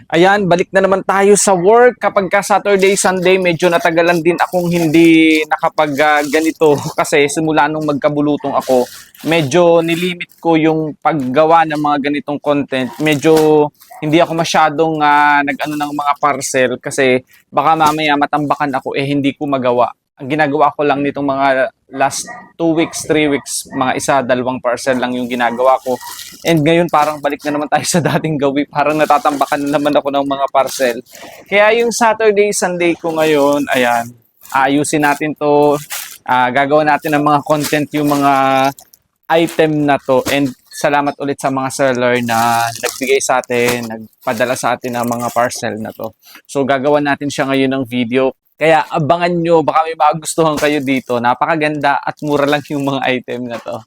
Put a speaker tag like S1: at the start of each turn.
S1: Ayan, balik na naman tayo sa work. Kapag ka Saturday, Sunday, medyo natagalan din akong hindi nakapag ganito kasi simula nung magkabulutong ako, medyo nilimit ko yung paggawa ng mga ganitong content. Medyo hindi ako masyadong nag-ano ng mga parcel kasi baka mamaya matambakan ako hindi ko magawa. Ang ginagawa ko lang nitong mga last 2 weeks, 3 weeks, mga isa, dalawang parcel lang yung ginagawa ko. And ngayon parang balik na naman tayo sa dating gawi. Parang natatambakan na naman ako ng mga parcel. Kaya yung Saturday, Sunday ko ngayon, ayan, ayusin natin to. Gagawa natin ng mga content yung mga item na to. And salamat ulit sa mga seller na nagbigay sa atin, nagpadala sa atin ng mga parcel na to. So gagawa natin siya ngayon ng video. Kaya abangan nyo, baka may magustuhan kayo dito. Napakaganda at mura lang yung mga item na to.